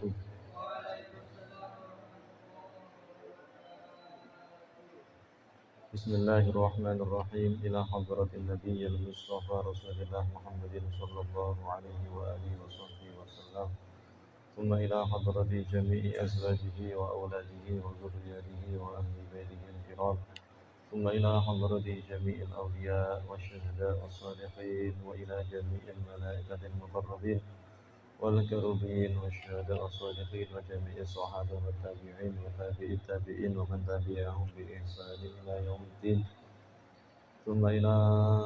wabarakatuh. Bismillahirrahmanirrahim. Ila hadratin nabiyil mustafa rasulillah Muhammadin sallallahu alaihi wa alihi wa sahbihi wa sallam. Thumma ila hadrati jami'i azwajihi wa awladihi wa zurriyatihi wa ahli baitihi al-kiram. ثم إلى حضرة جميع الأولياء والشهداء والصالحين وإلى جميع الملائكة المقربين والكروبين والشهداء والصالحين وجميع الصحابة والتابعين وتابع التابعين ومن تبعهم بإحسان إلى يوم الدين ثم إلى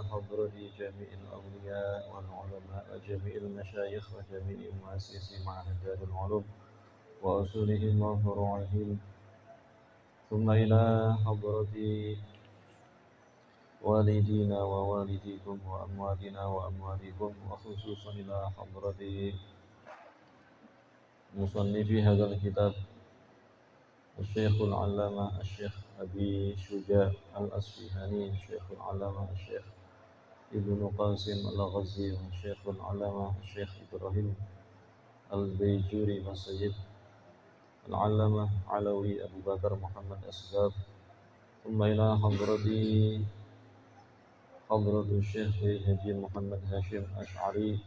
حضرة جميع الأولياء والعلماء وجميع المشايخ وجميع مؤسسي معهد دار العلوم وأصولهم وفروعهم ثم إلى حضرة والدينا ووالديكم وأمواتنا وأمواتكم وخصوصا إلى حضرة مصنف هذا الكتاب الشيخ العلامة الشيخ أبي شجاع الأصفهاني الشيخ العلامة الشيخ ابن قاسم الغزي والشيخ العلامة الشيخ إبراهيم البيجوري والسيد العلامة علوي أبو بكر محمد أسباب ثم إلى حضرة الشيخ الحاجي محمد هاشم أشعري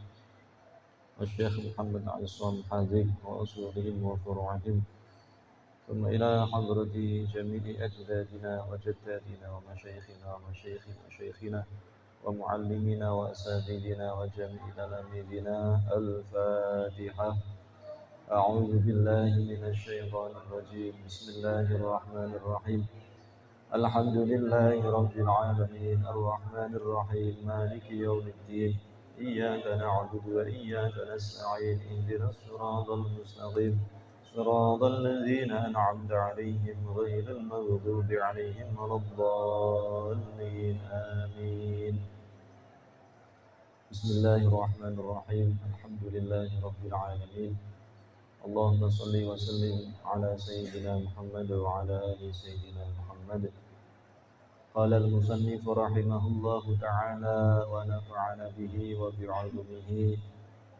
الشيخ محمد عصام حاذق وأصولهم وفروعهم ثم إلى حضرة جميع أجدادنا وجداتنا ومشايخنا ومشايخ مشايخنا ومعلمينا وأساتذتنا وجميع تلاميذنا الفاتحة. أعوذ بالله من الشيطان الرجيم. بسم الله الرحمن الرحيم. الحمد لله رب العالمين الرحمن الرحيم مالك يوم الدين إياك نعبد وإياك نستعين اهدنا الصراط المستقيم صراط الذين أنعمت عليهم غير المغضوب عليهم ولا الضالين آمين. بسم الله الرحمن الرحيم الحمد لله رب العالمين اللهم صل وسلم على سيدنا محمد وعلى آل سيدنا محمد. قال المصنف رحمه الله تعالى ونفعنا به وبعلومه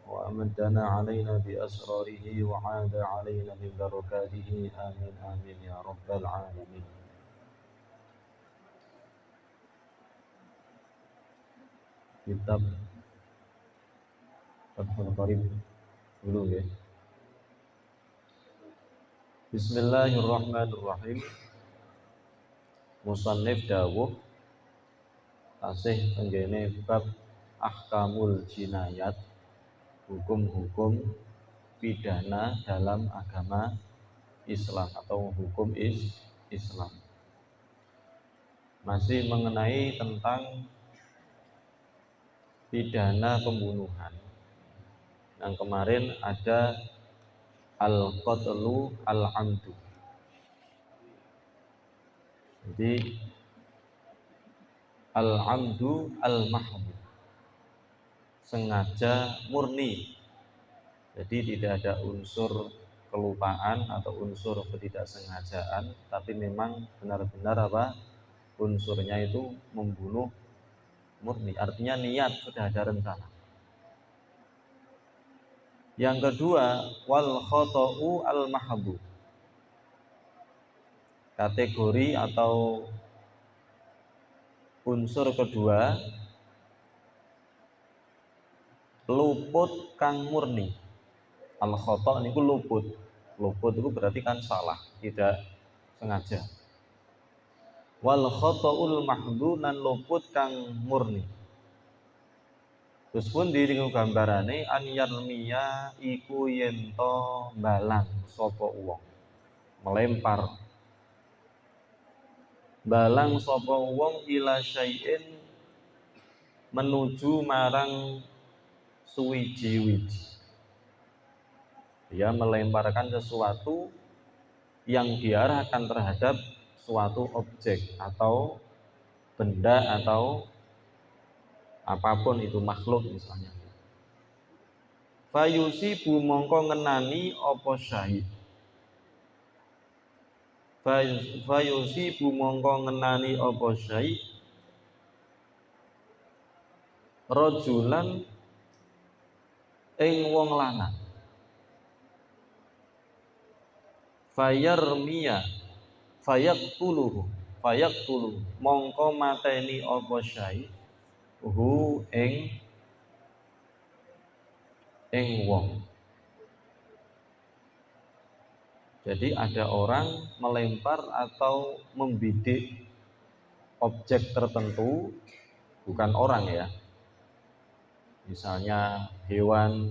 وأمدنا علينا بأسراره وعاد علينا من بركاته آمين آمين يا رب العالمين. Kitab Fathul Qarib dulu ya. Bismillahirrahmanirrahim. Musannif dawuh tasih tenggene bab ahkamul jinayat, hukum-hukum pidana dalam agama Islam atau hukum Islam. Masih mengenai tentang pidana pembunuhan. Yang kemarin ada al-qatlu al-amdu. Jadi al-amdu al-mahmud, sengaja murni. Jadi tidak ada unsur kelupaan atau unsur ketidaksengajaan, tapi memang benar-benar unsurnya itu membunuh murni, artinya niat, sudah ada rencana. Yang kedua, wal khata'u al mahdhu, kategori atau unsur kedua luput kang murni. Al khata' niku luput itu berarti kan salah, tidak sengaja. Wal khata'ul mahdhu nan luput kang murni. Terus pun diri gambarane an yarmiya iku yento balang sapa wong, melempar balang sapa wong ila syai'in menuju marang suwiji-wiji. Dia melemparkan sesuatu yang diarahkan terhadap suatu objek atau benda atau apapun itu, makhluk misalnya. Fayusibu mongko ngenani apa syahid. Fayusibu mongko ngenani apa syahid rajulan ing wong lanang. fayarmiya fayaktulu mongko mateni apa syai hu ing wong. Jadi ada orang melempar atau membidik objek tertentu, bukan orang ya, misalnya hewan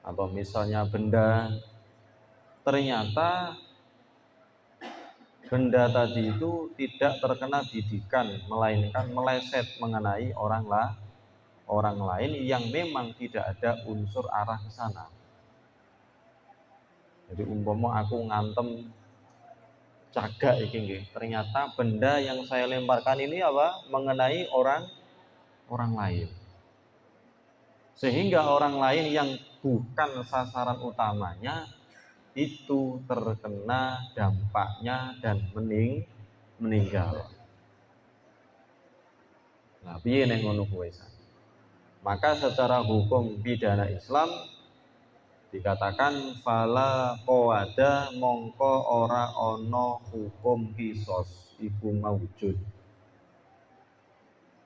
atau misalnya benda. Ternyata benda tadi itu tidak terkena bidikan, melainkan meleset mengenai orang lain yang memang tidak ada unsur arah ke sana. Jadi umpama aku ngantem cagak iki nggih, ternyata benda yang saya lemparkan ini apa? Mengenai orang lain. Sehingga orang lain yang bukan sasaran utamanya itu terkena dampaknya dan meninggal. Nah, piye nek ngono kuwi? Maka secara hukum pidana Islam dikatakan fala qawada mongko ora ana hukum kisos iku maujud.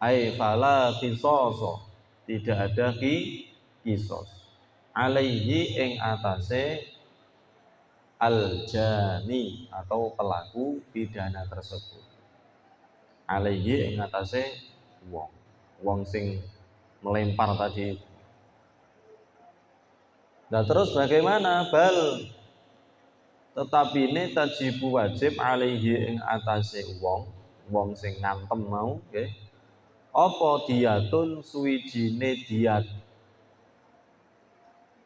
Ai fala qisoso, tidak ada kisos. Alaihi ing atase al-jani atau pelaku pidana tersebut. Alaihi ing atase wong sing melempar tadi. Nah terus bagaimana? Bal tetapi ini tajibu wajib alaihi ing atase wong sing ngantem mau nggih. Apa diyatun suwijine diyat.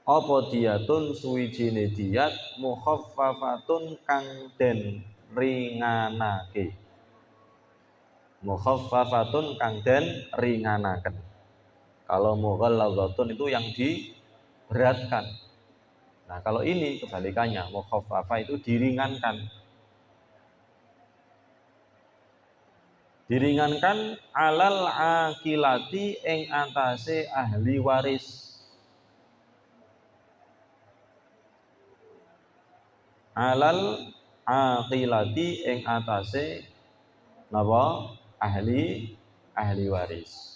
Apa diyatun suwijine diyat mukhaffafatun kang den ringanake. Mukhaffafatun kang den ringanaken. Kalau mughalladzatun itu yang diberatkan. Nah kalau ini kebalikannya, mukhaffafa itu diringankan. Diringankan alal akilati ing atase ahli waris. Alal akilati ing atase napa? Ahli waris.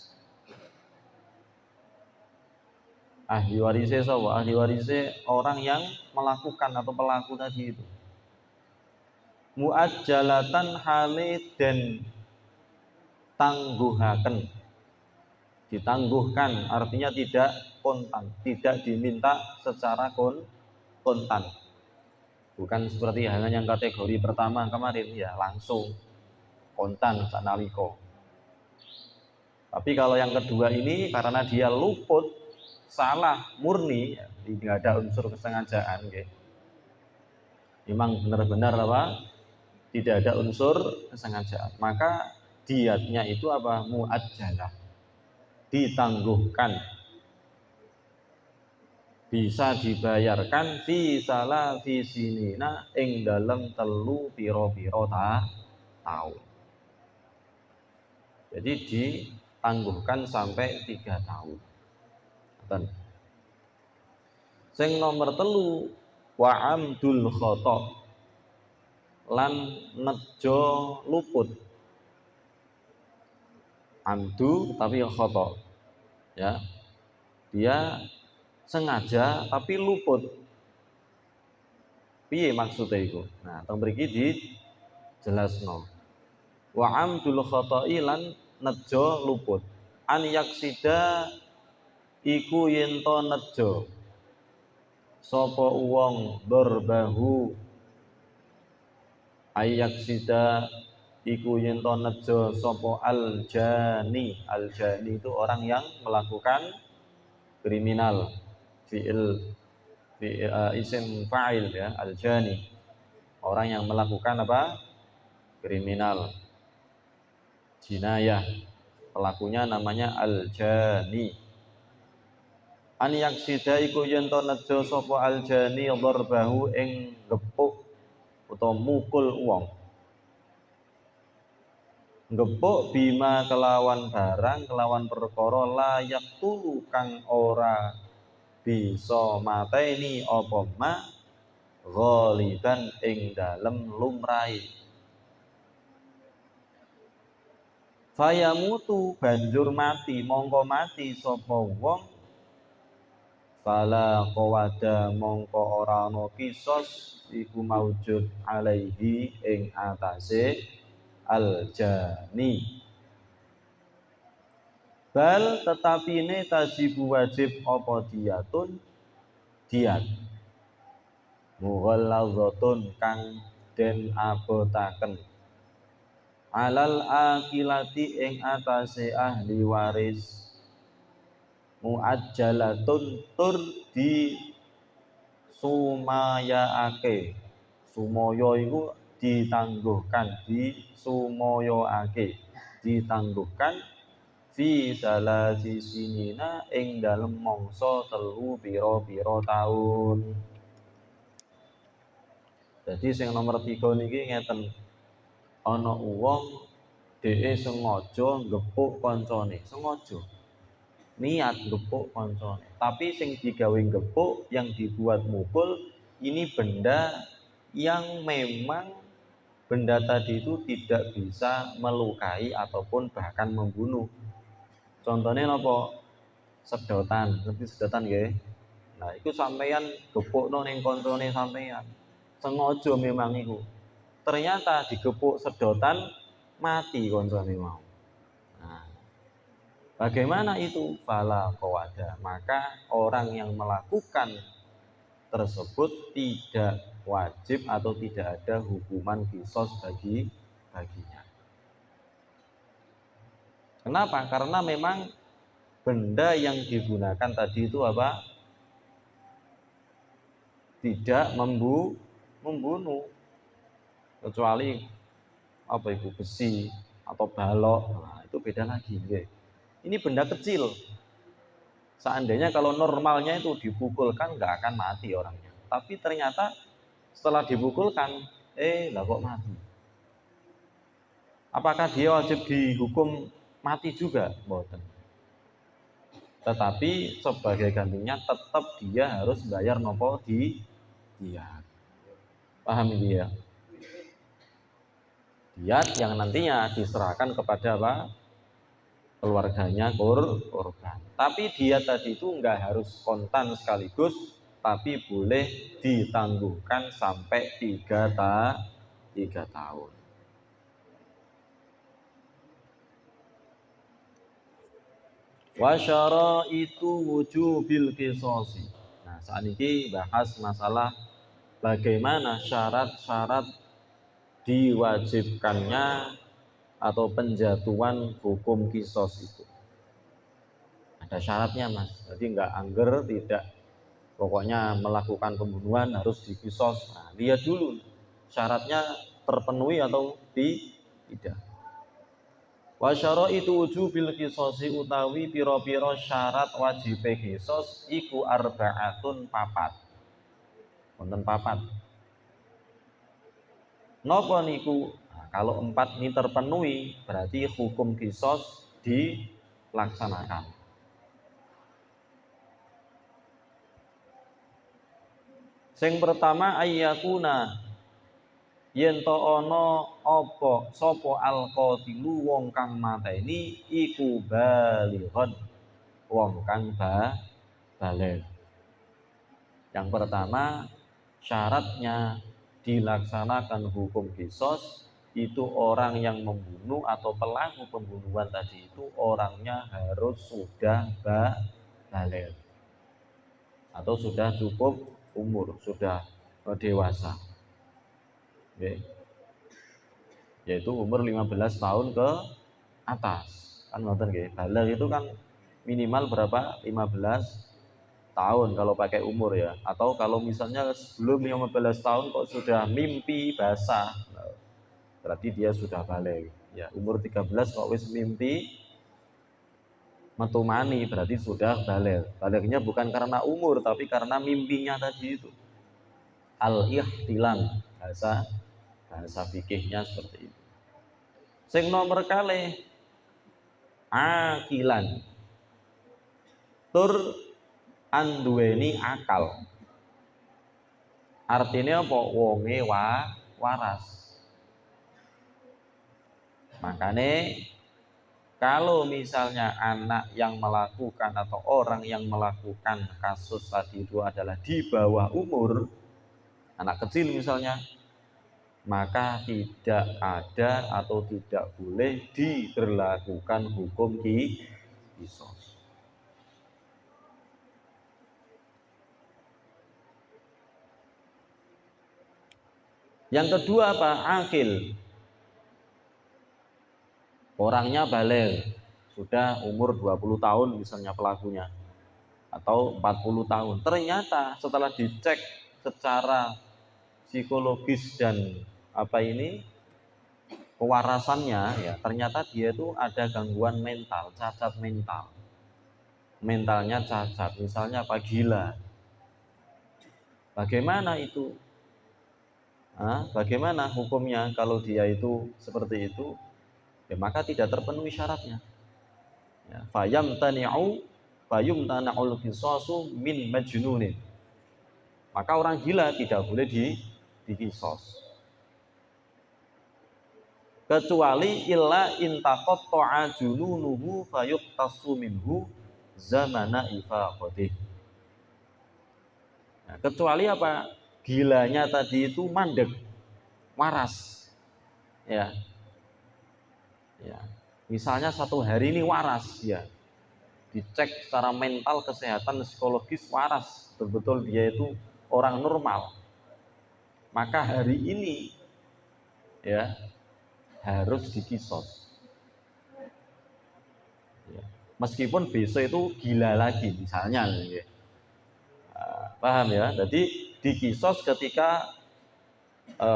Ahli warisnya sapa? Ahli warisnya orang yang melakukan atau pelaku tadi itu. Muajjalatan hale den tangguhaken. Ditangguhkan artinya tidak kontan, tidak diminta secara kontan. Bukan seperti halnya yang kategori pertama kemarin ya langsung kontan sanaliko. Tapi kalau yang kedua ini karena dia luput, salah murni, tidak ada unsur kesengajaan, okay. Memang benar-benar apa? Tidak ada unsur kesengajaan. Maka diatnya itu apa? Muajjalah, ditangguhkan, bisa dibayarkan fi salah fi sinina ing dalam telu piro-piro tahun. Jadi ditangguhkan sampai 3 tahun. Sing nomor telu wa amdul khata lan nejo luput. Amdu tapi khata. Ya. Dia sengaja tapi luput. Piye maksudnya itu? Nah, teng mriki dijelasno. Wa amdul khata'i lan nejo luput. An yaksida iku yen to nejo sapa wong dorbahu ayak sida iku yen to nejo sapa aljani. Aljani itu orang yang melakukan kriminal, fi'il isim fa'il ya, aljani, orang yang melakukan apa? Kriminal, jinayah, pelakunya namanya aljani. An yaksida iku yen to nejo sapa aljani darbahu ing gepuk utawa mukul wong. Gepuk bima kelawan barang kelawan perkara layak tulu kang ora bisa mateni apa ma ghaliban ing dalem lumrahe. Fayamutu banjur mati mongko mati sapa wong fala qawada mongko ora ana kisos iku maujud alaihi ing atase aljani. Bal tetapine tajibu wajib apa diyatun diat mughallazatun kang den abotaken alal akilati ing atase ahli waris muajjalatun tur di sumayaake. Sumaya iku ditangguhkan, di sumayaake ditangguhkan fi salasi sinina ing dalem mangsa telu pira-pira taun. Jadi sing nomor 3 niki ngeten. Ana wong dhewe sengaja ngepuk kancane, sengaja niat gepuk koncone, tapi sing digawe gepuk yang dibuat mukul ini benda yang memang benda tadi itu tidak bisa melukai ataupun bahkan membunuh. Contohnya apa? Sedotan, ngerti sedotan nggih? Nah, itu sampeyan gepukno ning koncone sampeyan. Sengaja memang itu. Ternyata digepuk sedotan mati koncone mau. Nah, bagaimana itu? Fala qawada. Maka orang yang melakukan tersebut tidak wajib atau tidak ada hukuman qisas baginya. Kenapa? Karena memang benda yang digunakan tadi itu apa? Tidak membunuh. Kecuali apa itu besi atau balok. Nah, itu beda lagi. Ini benda kecil. Seandainya kalau normalnya itu dipukulkan nggak akan mati orangnya. Tapi ternyata setelah dipukulkan, lah kok mati. Apakah dia wajib dihukum mati juga? Mboten. Tetapi sebagai gantinya tetap dia harus bayar nopo diat. Paham ini ya? Diat yang nantinya diserahkan kepada apa? Keluarganya korban. Tapi dia tadi itu enggak harus kontan sekaligus, tapi boleh ditangguhkan sampai 3 tahun. Wasyara itu wujubil qisasi. Nah, saat ini bahas masalah bagaimana syarat-syarat diwajibkannya atau penjatuhan hukum qisas itu. Ada syaratnya mas, jadi nggak angger tidak pokoknya melakukan pembunuhan harus diqisas. Nah, lihat dulu syaratnya terpenuhi atau tidak. Wa syaraitu wujubil qisasi utawi pira-pira syarat wajib qisas iku arba'atun papat. Wonten papat. Napa niku? Nah, kalau 4 ini terpenuhi berarti hukum qisas dilaksanakan. Sing pertama ayyakuna yen to ana apa sapa alqatilu wong kang mateni iku balighon wong kang baligh. Yang pertama syaratnya dilaksanakan hukum qisas itu orang yang membunuh atau pelaku pembunuhan tadi itu orangnya harus sudah baligh atau sudah cukup umur, sudah dewasa. Okay. Yaitu umur 15 tahun ke atas. Kan ngoten nggih. Baligh itu kan minimal berapa? 15 tahun kalau pakai umur ya. Atau kalau misalnya sebelum 15 tahun kok sudah mimpi basah, berarti dia sudah baligh. Ya, umur 13 kok wis mimpi metu mani berarti sudah baligh. Balighnya bukan karena umur tapi karena mimpinya tadi itu. Al-ihtilam bahasa fikihnya seperti itu. Sing nomor kalih akilan tur anduweni akal. Artinya apa? Wonge waras. Makanya kalau misalnya anak yang melakukan atau orang yang melakukan kasus tadi itu adalah di bawah umur, anak kecil misalnya, maka tidak ada atau tidak boleh diberlakukan hukum kisos. Yang kedua apa? Akil. Orangnya balik, sudah umur 20 tahun misalnya pelakunya, atau 40 tahun. Ternyata setelah dicek secara psikologis dan apa ini kewarasannya, ya ternyata dia itu ada gangguan mental, cacat mental. Mentalnya cacat, misalnya apa? Gila. Bagaimana itu? Bagaimana hukumnya kalau dia itu seperti itu? Ya maka tidak terpenuhi syaratnya. Ya, fayum tana'ul qisasu min majnunin. Maka orang gila tidak boleh dikisos. Kecuali illa intaqatta'a jununuhu fayuqtasu minhu zamana ifaqatih. Nah, kecuali apa? Gilanya tadi itu mandek, waras. Ya. Ya. Misalnya satu hari ini waras dia. Dicek secara mental, kesehatan, psikologis waras, betul-betul dia itu orang normal. Maka hari ini ya harus dikisos. Ya. Meskipun besok itu gila lagi misalnya. Ya. Paham ya? Jadi dikisos ketika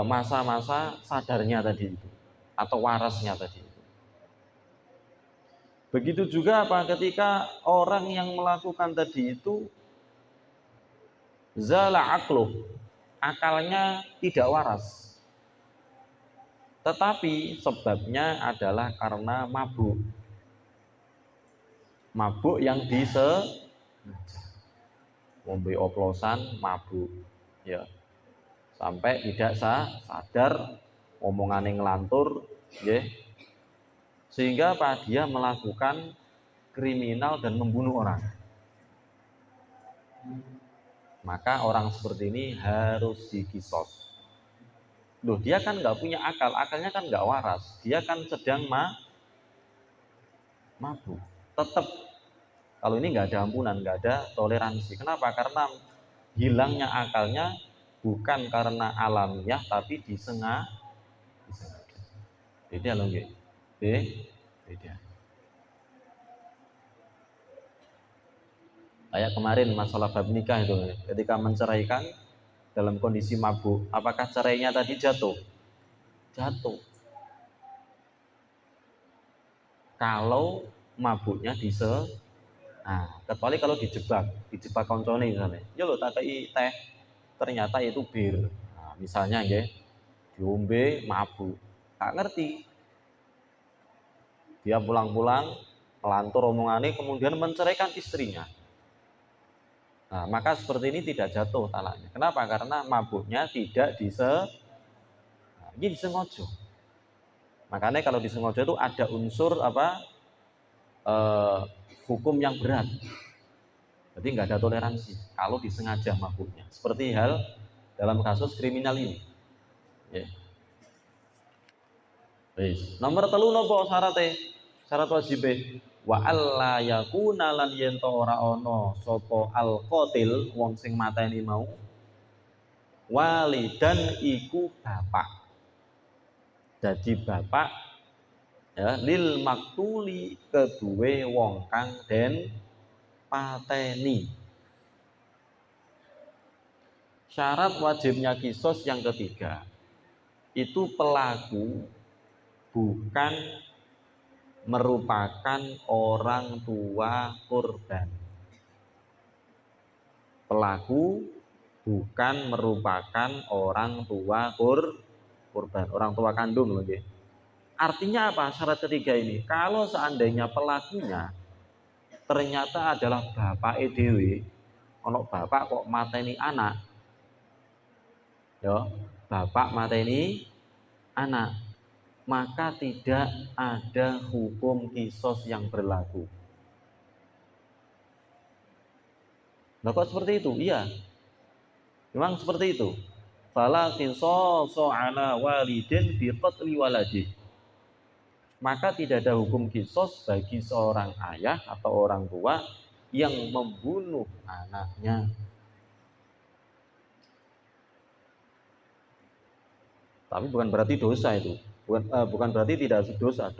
masa-masa sadarnya tadi itu atau warasnya tadi itu. Begitu juga apa ketika orang yang melakukan tadi itu zala aqluh, akalnya tidak waras. Tetapi sebabnya adalah karena mabuk. Mabuk yang ngombe oplosan, mabuk. Ya. Sampai tidak sadar, omongannya ngelantur, ya. Sehingga apa? Dia melakukan kriminal dan membunuh orang. Maka orang seperti ini harus dikisos. Loh, dia kan nggak punya akal, akalnya kan nggak waras, dia kan sedang mabuk. Tetap kalau ini nggak ada ampunan, nggak ada toleransi. Kenapa? Karena hilangnya akalnya bukan karena alamiah, tapi disengaja. Beda loh, nggih. Beda. Kayak kemarin masalah bab nikah itu, ketika menceraikan dalam kondisi mabuk, apakah cerainya tadi jatuh? Jatuh. Kalau mabuknya kecuali kalau dijebak koncone misalnya. Ya lo tak kei teh, ternyata itu bir. Nah, misalnya nggih, diombe mabuk. Tak ngerti. Dia pulang-pulang melantur omongannya kemudian menceraikan istrinya. Nah, maka seperti ini tidak jatuh talaknya. Kenapa? Karena mabuknya tidak ini disengaja. Makanya kalau disengaja itu ada unsur apa? Hukum yang berat. Jadi nggak ada toleransi kalau disengaja mabuknya. Seperti hal dalam kasus kriminal ini. Ya. Nomor telu nopo syaratnya? Syarat wajib wa alla yakuna lan yen ora ana sapa al qatil wong sing mateni mau walidan iku bapak. Jadi bapak ya lil maktuli kedue wong kang den pateni. Syarat wajibnya kisos yang ketiga itu pelaku bukan merupakan orang tua korban. Pelaku bukan merupakan orang tua korban, orang tua kandung loh. Artinya apa syarat ketiga ini? Kalau seandainya pelakunya ternyata adalah bapak EDW, ono bapak kok mateni anak, Ya, bapak mateni anak, maka tidak ada hukum kisos yang berlaku. Nah, kok seperti itu? Iya, memang seperti itu. Fala qisaso ala walidin bi qatli waladi. Maka tidak ada hukum kisos bagi seorang ayah atau orang tua yang membunuh anaknya. Tapi bukan berarti dosa itu. Bukan berarti tidak dosa.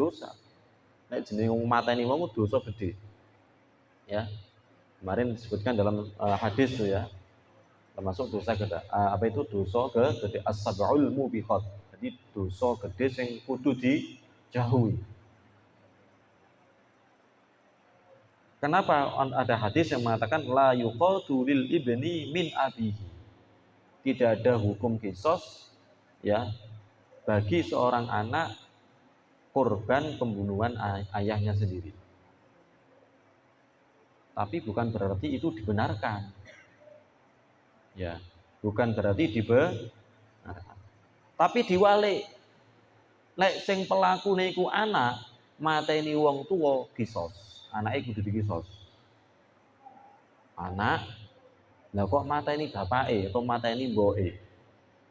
Nek jenenge mateni wong dosa gede. Ya. Kemarin disebutkan dalam hadis tuh ya. Termasuk dosa gede. Apa itu dosa gede as-sab'ul mubiqat. Jadi dosa gede sing kudu dijauhi. Kenapa ada hadis yang mengatakan la yuqadu lil ibni min abihi. Tidak ada hukum kisos ya bagi seorang anak korban pembunuhan ayahnya sendiri. Tapi bukan berarti itu dibenarkan. Ya, bukan berarti dibenarkan. Tapi diwalik, lek sing pelaku niku anak, mateni wong tua kisos. Anake kudu dikisos. Anak, lah kok mateni bapake atau mateni mboke.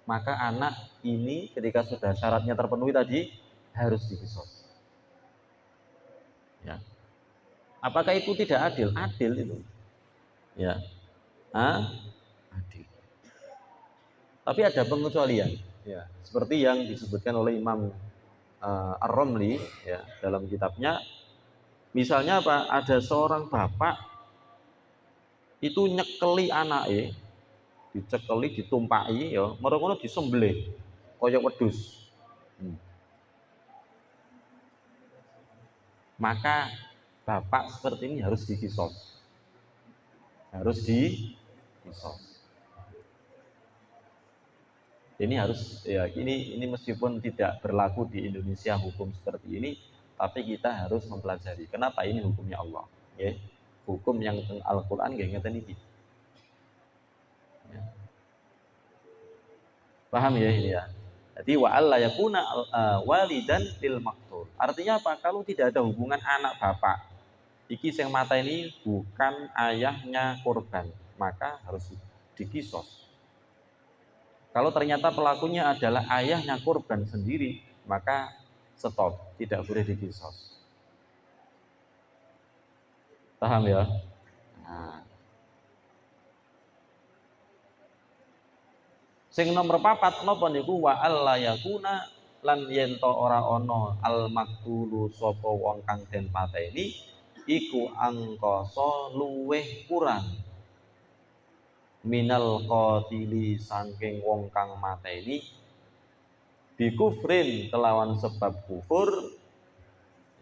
Maka anak ini ketika sudah syaratnya terpenuhi tadi harus dikisos. Ya. Apakah itu tidak adil? Adil itu. Ya. Adil. Tapi ada pengecualian. Ya. Seperti yang disebutkan oleh Imam Ar-Romli ya dalam kitabnya. Misalnya apa? Ada seorang bapak itu nyekeli anake, dicekeli, ditumpaki ya, mereka disembelih kaya wedhus. Maka bapak seperti ini harus dikisos. Harus dikisos. Ini harus ya ini meskipun tidak berlaku di Indonesia hukum seperti ini, tapi kita harus mempelajari kenapa ini hukumnya Allah. Ya. Hukum yang Al-Quran gak ngeten iki. Ya. Paham ya ini ya. Jadi wa alla yakuna walidan lil maqtul. Artinya apa? Kalau tidak ada hubungan anak bapak, iki sing mata ini bukan ayahnya korban, maka harus dikisos. Kalau ternyata pelakunya adalah ayahnya korban sendiri, maka stop, tidak boleh dikisos. Paham ya? Nah. Sing nomor 4 napa niku wa alla yakuna lan yen to ora ana al maktulu sapa wong kang den pateni iku angkasa luweh kurang minal qatili saking wong kang mateni bikufrin kelawan sebab kufur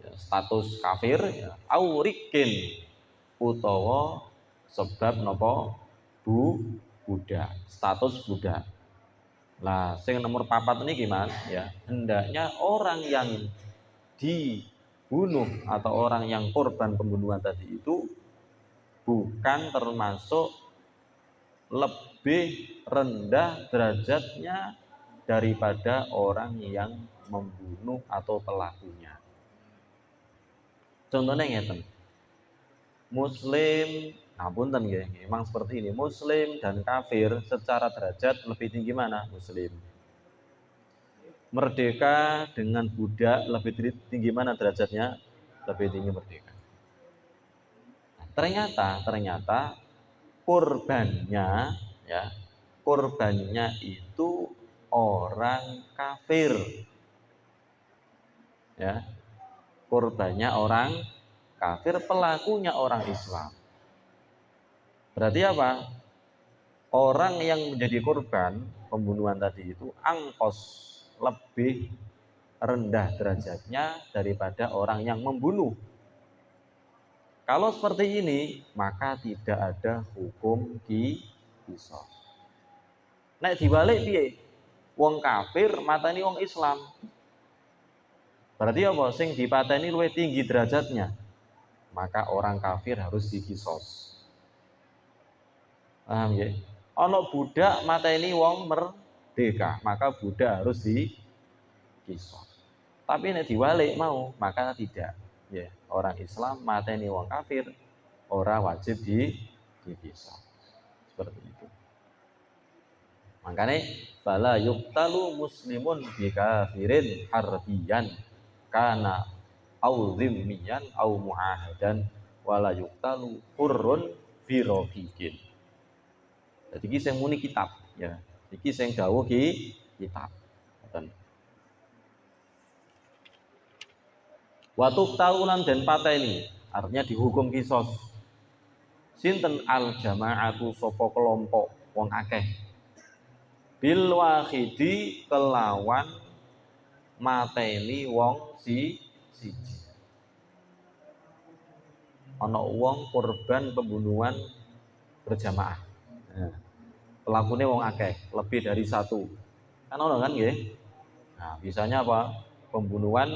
ya, status kafir ya, aurikin utawa sebab napa budak status budak. Nah, sing nomor 4 ini gimana ya? Hendaknya orang yang dibunuh atau orang yang korban pembunuhan tadi itu bukan termasuk lebih rendah derajatnya daripada orang yang membunuh atau pelakunya. Contohnya ngeten. Muslim, punten nggih, memang seperti ini. Muslim dan kafir secara derajat lebih tinggi mana? Muslim. Merdeka dengan budak lebih tinggi mana derajatnya? Lebih tinggi merdeka. Ternyata korbannya ya, korbannya itu orang kafir. Ya. Korbannya orang kafir, pelakunya orang Islam. Berarti apa? Orang yang menjadi korban pembunuhan tadi itu angkos lebih rendah derajatnya daripada orang yang membunuh. Kalau seperti ini, maka tidak ada hukum qisas. Nek dibalik piye? Wong kafir mateni wong Islam. Berarti apa? Sing dipateni luwih tinggi derajatnya. Maka orang kafir harus diqisas. Paham ya? Ana budak mateni wong merdeka. merdeka, maka budak harus dikisos. Tapi nek diwalik mau, maka tidak. Ya, orang Islam mateni wong kafir ora wajib dikisos. Seperti itu. Makanya fala yuqtalu muslimun bi kafirin harbiyan kana au zimmiyan au muahadan wala yuqtalu hurrun bi rafiqin. Jadi iki sing muni kitab ya. Iki sing dawuh kitab. Ngoten. Watu taulan dan pateni artinya dihukum kisos. Sinten al jamaatu sapa kelompok wong akeh. Bil wahidi kelawan mateni wong siji. Ana wong korban pembunuhan berjamaah. Nah, pelakunya wong akeh, lebih dari satu. Kan ono kan nggih? Nah, bisanya apa? Pembunuhan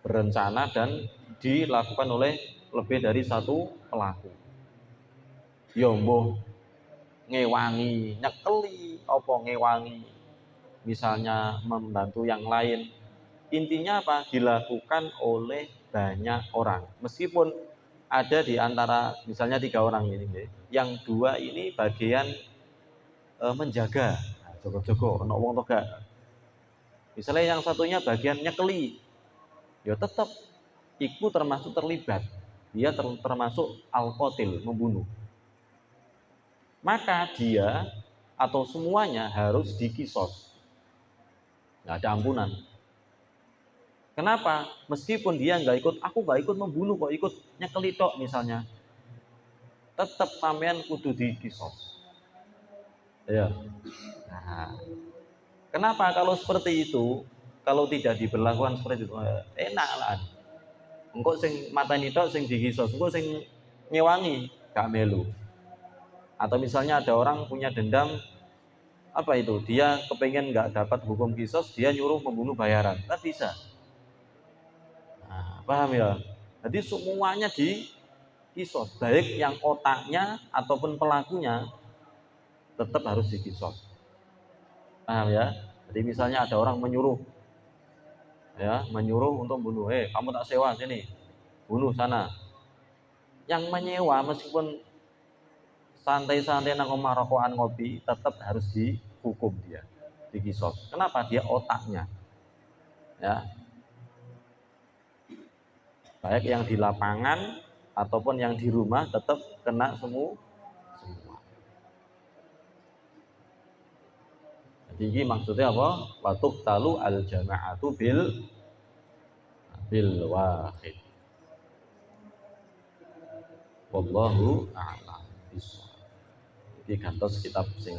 berencana dan dilakukan oleh lebih dari satu pelaku. Ya mbuh ngewangi, nyekeli apa ngewangi, misalnya membantu yang lain. Intinya apa? Dilakukan oleh banyak orang. Meskipun ada di antara misalnya 3 orang ini, yang 2 ini bagian menjaga, jogo-jogo, ono wong toga. Misalnya yang satunya bagian nyekeli, ya tetap iku termasuk terlibat. Dia termasuk al-qatil, membunuh. Maka dia atau semuanya harus dikisos. Nggak ada ampunan. Kenapa? Meskipun dia nggak ikut, aku nggak ikut membunuh kok, ikut nyekeli tok misalnya, tetap sampean kudu dikisos. Ya. Nah, kenapa kalau seperti itu? Kalau tidak diberlakukan seperti itu, enak lah. Engkau sing mateni tok sing dikisos, engkau sing ngewangi gak melu. Atau misalnya ada orang punya dendam, apa itu? Dia kepengen nggak dapat hukum kisos, dia nyuruh membunuh bayaran, kan bisa. Nah, paham ya? Jadi semuanya di kisos, baik yang otaknya ataupun pelakunya tetap harus dikisos. Paham ya? Jadi misalnya ada orang menyuruh, ya, menyuruh untuk bunuh, kamu tak sewa sini, bunuh sana. Yang menyewa meskipun santai-santai nang omah rokokan ngopi, tetap harus dihukum dia, dikisos. Kenapa? Dia otaknya, ya, baik yang di lapangan ataupun yang di rumah tetap kena semua. Jadi ini maksudnya apa? Watuk talu al jama'atu bil wahid. Wallahu a'lam bishawab. Iki gantos kitab sing